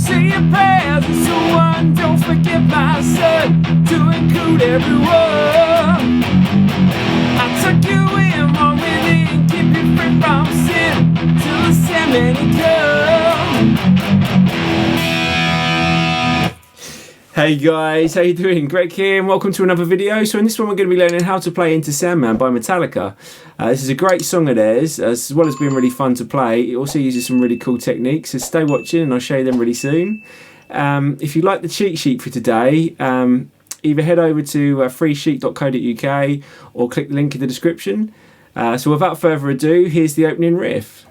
Say your prayers and so on. Don't forget my son, to include everyone. I took you in one within, keep you free from sin, till the Sandman come. Hey guys, how you doing? Greg here and welcome to another video. So in this one we're going to be learning how to play Into Sandman by Metallica. This is a great song of theirs, as well as being really fun to play. It also uses some really cool techniques, so stay watching and I'll show you them really soon. If you like the cheat sheet for today, either head over to freesheet.co.uk or click the link in the description. So without further ado, here's the opening riff.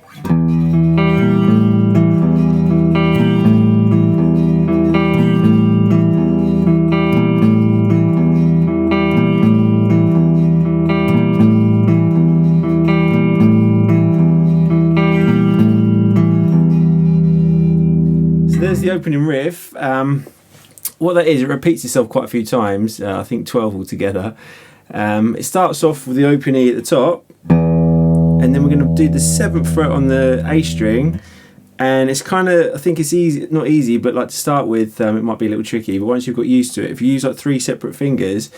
There's the opening riff. What that is, it repeats itself quite a few times, I think 12 altogether. It starts off with the open E at the top, and then we're going to do the 7th fret on the A string, and it's kind of, I think it's easy, not easy, but like to start with, it might be a little tricky, but once you've got used to it, if you use like 3 separate fingers,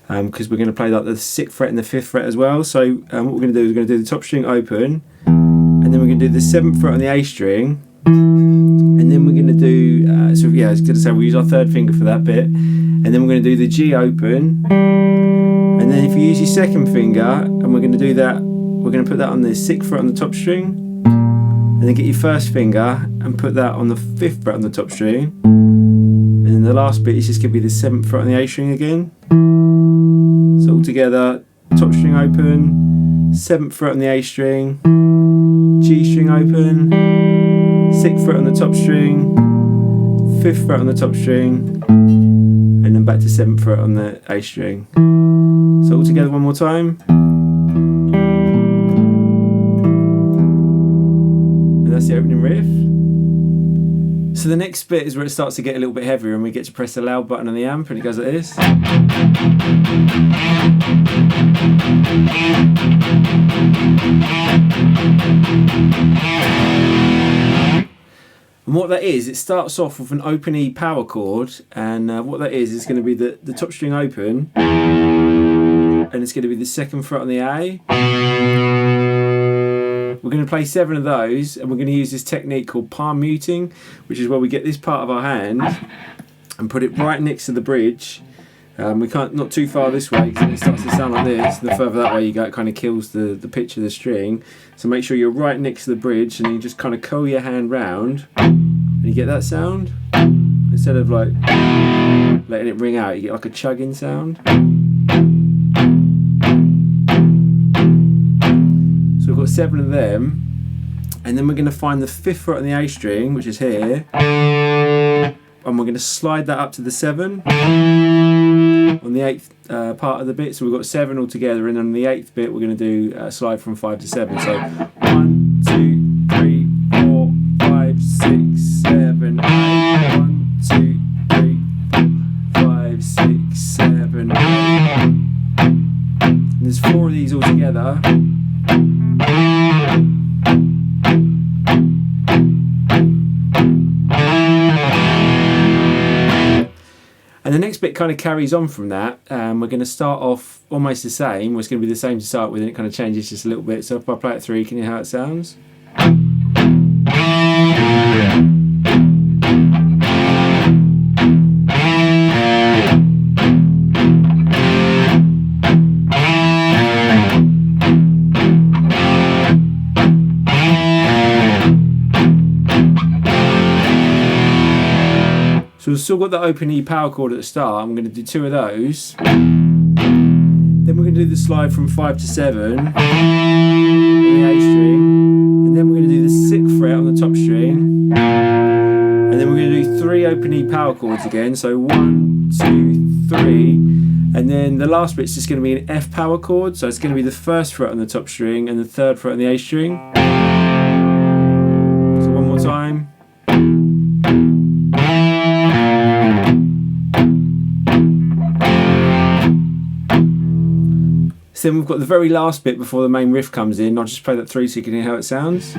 because we're going to play like the 6th fret and the 5th fret as well, so what we're going to do is we're going to do the top string open, and then we're going to do the 7th fret on the A string, and then we're going to do, so yeah, I was going to say we'll use our 3rd finger for that bit, and then we're going to do the G open, and then if you use your 2nd finger, and we're going to do that, we're going to put that on the 6th fret on the top string, and then get your 1st finger and put that on the 5th fret on the top string, and then the last bit is just going to be the 7th fret on the A string again. So all together, top string open, 7th fret on the A string, G string open, 6th fret on the top string, 5th fret on the top string, and then back to 7th fret on the A string. So all together one more time. And that's the opening riff. So the next bit is where it starts to get a little bit heavier and we get to press the loud button on the amp and it goes like this. And what that is, it starts off with an open E power chord, and what that is going to be the top string open, and it's going to be the 2nd fret on the A. We're going to play 7 of those, and we're going to use this technique called palm muting, which is where we get this part of our hand and put it right next to the bridge. We can't, not too far this way, because it starts to sound like this. The further that way you go, it kind of kills the pitch of the string. So make sure you're right next to the bridge, and you just kind of curl your hand round, and you get that sound. Instead of like letting it ring out, you get like a chugging sound. So we've got 7 of them, and then we're going to find the 5th fret on the A string, which is here, and we're going to slide that up to the 7 on the 8th part of the bit. So we've got 7 all together, and on the 8th bit we're going to do slide from 5 to 7. So 1, 2, 3, 4, 5, 6, 7, 8. 1, 2, 3, 4, 5, 6, 7, 8. And there's 4 of these all together. And the next bit kind of carries on from that. We're going to start off almost the same. It's going to be the same to start with, and it kind of changes just a little bit. So if I play it 3, can you hear how it sounds? So we've still got the open E power chord at the start. I'm going to do 2 of those. Then we're going to do the slide from 5 to 7 on the A string. And then we're going to do the 6th fret on the top string. And then we're going to do 3 open E power chords again. So 1, 2, 3. And then the last bit's just going to be an F power chord. So it's going to be the 1st fret on the top string and the 3rd fret on the A string. So one more time. So then we've got the very last bit before the main riff comes in. I'll just play that through so you can hear how it sounds.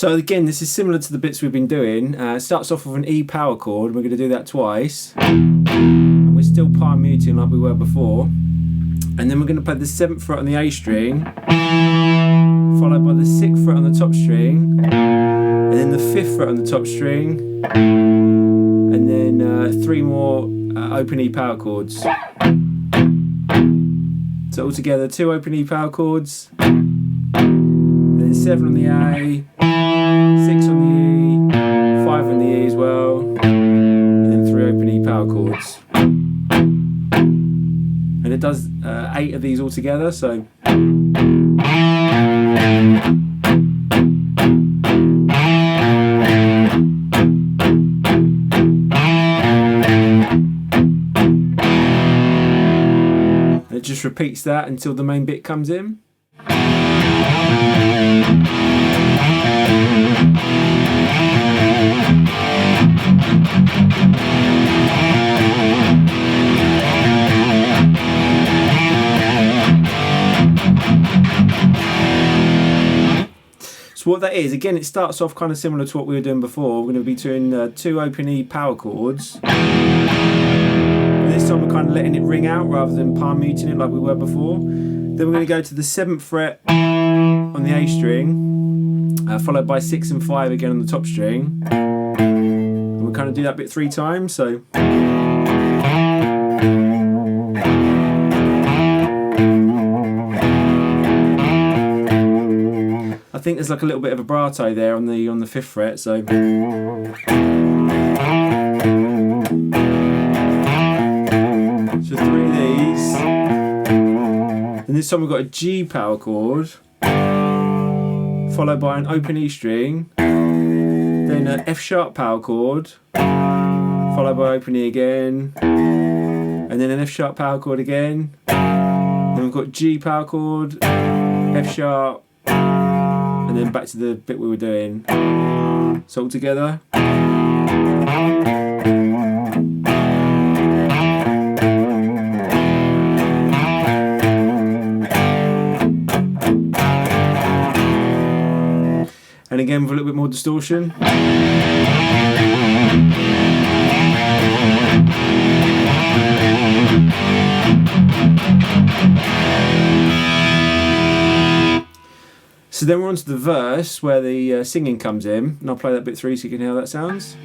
So again, this is similar to the bits we've been doing. It starts off with an E power chord. We're going to do that twice. And we're still palm muting like we were before. And then we're going to play the 7th fret on the A string, followed by the 6th fret on the top string, and then the 5th fret on the top string, and then 3 more open E power chords. So altogether 2 open E power chords, then 7 on the A, 6 on the E, 5 on the E as well, and then 3 open E power chords. And it does 8 of these all together, so. And it just repeats that until the main bit comes in. So what that is, again, it starts off kind of similar to what we were doing before. We're going to be doing 2 open E power chords. This time we're kind of letting it ring out rather than palm muting it like we were before. Then we're going to go to the 7th fret on the A string, followed by 6 and 5 again on the top string. And we'll kind of do that bit 3 times. So. I think there's like a little bit of a vibrato there on the 5th fret, so. So 3 of these. And this time we've got a G power chord, followed by an open E string, then an F sharp power chord, followed by open E again, and then an F sharp power chord again. Then we've got G power chord, F sharp, and then back to the bit we were doing. So all together. And again with a little bit more distortion. So then we're on to the verse where the singing comes in, and I'll play that bit 3 so you can hear how that sounds.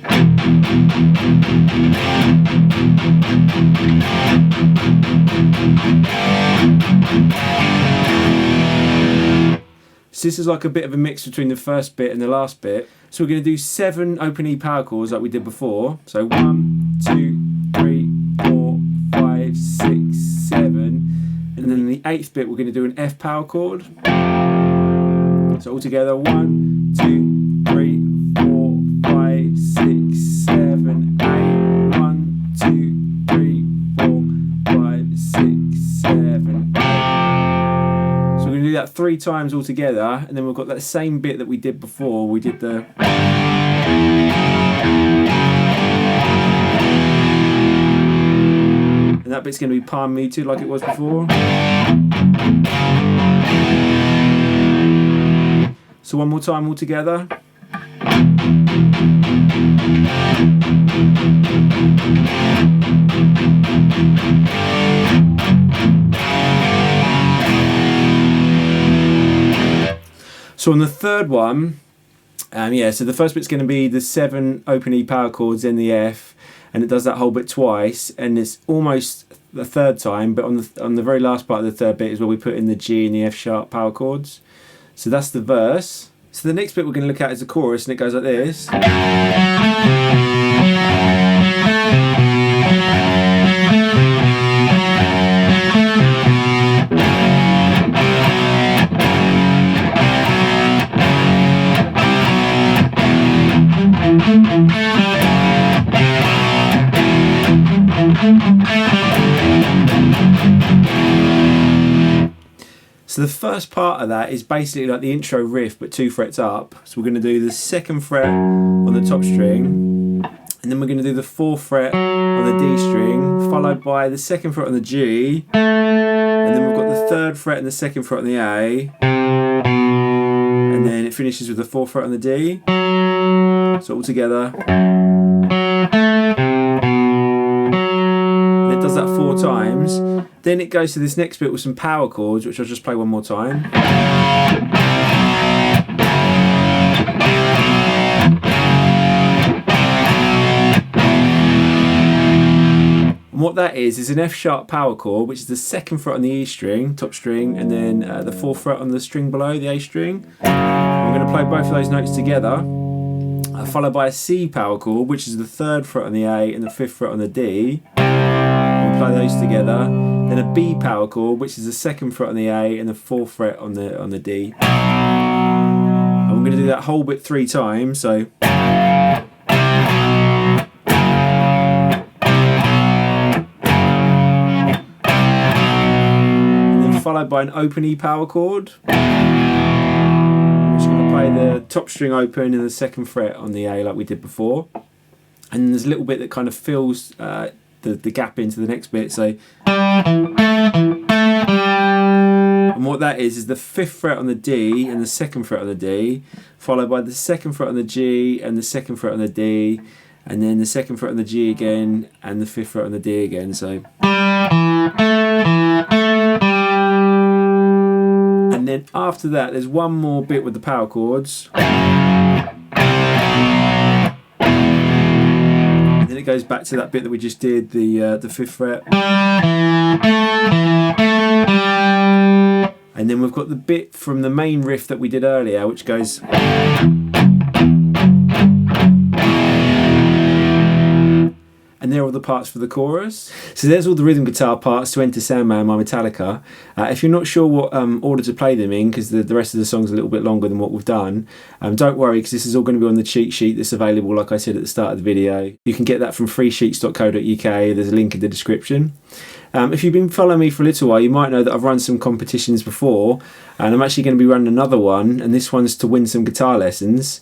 So this is like a bit of a mix between the first bit and the last bit. So we're going to do 7 open E power chords like we did before. So 1, 2, 3, 4, 5, 6, 7. And then in the 8th bit we're going to do an F power chord. So all together, 1, 2, 3, 4, 5, 6, 7, 8. 1, 2, 3, 4, 5, 6, 7, 8. So we're going to do that 3 times all together, and then we've got that same bit that we did before. We did the. And that bit's going to be palm muted like it was before. So one more time all together. So on the third one, so the first bit's going to be the 7 open E power chords in the F, and it does that whole bit twice, and it's almost the third time, but on the very last part of the third bit is where we put in the G and the F sharp power chords. So that's the verse. So the next bit we're going to look at is the chorus, and it goes like this. So the first part of that is basically like the intro riff, but 2 frets up. So we're going to do the 2nd fret on the top string, and then we're going to do the 4th fret on the D string, followed by the 2nd fret on the G, and then we've got the 3rd fret and the 2nd fret on the A, and then it finishes with the 4th fret on the D. So all together. And it does that 4 times. Then it goes to this next bit with some power chords, which I'll just play one more time. And what that is an F sharp power chord, which is the 2nd fret on the E string, top string, and then the 4th fret on the string below, the A string. I'm going to play both of those notes together, followed by a C power chord, which is the 3rd fret on the A and the 5th fret on the D. We'll play those together. Then a B power chord, which is the 2nd fret on the A and the 4th fret on the D. And we're going to do that whole bit 3 times. So. Followed by an open E power chord. I'm just going to play the top string open and the 2nd fret on the A like we did before. And there's a little bit that kind of fills the gap into the next bit. So, and what that is the 5th fret on the D and the 2nd fret on the D, followed by the 2nd fret on the G and the 2nd fret on the D, and then the 2nd fret on the G again and the 5th fret on the D again. So. And then after that, there's one more bit with the power chords. And then it goes back to that bit that we just did, the 5th fret. And then we've got the bit from the main riff that we did earlier, which goes. And there are all the parts for the chorus. So there's all the rhythm guitar parts to Enter Sandman by Metallica. If you're not sure what order to play them in, because the rest of the song's a little bit longer than what we've done, don't worry, because this is all going to be on the cheat sheet that's available, like I said at the start of the video. You can get that from freesheets.co.uk. There's a link in the description. If you've been following me for a little while, you might know that I've run some competitions before, and I'm actually going to be running another one, and this one's to win some guitar lessons.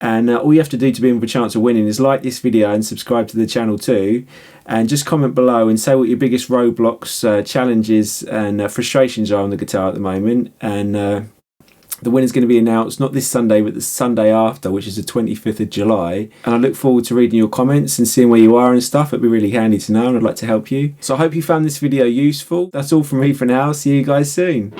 And all you have to do to be in with a chance of winning is like this video and subscribe to the channel too, and just comment below and say what your biggest roadblocks, challenges and frustrations are on the guitar at the moment. And the winner's going to be announced not this Sunday but the Sunday after, which is the 25th of July. And I look forward to reading your comments and seeing where you are and stuff. It'd be really handy to know, and I'd like to help you. So I hope you found this video useful. That's all from me for now. See you guys soon.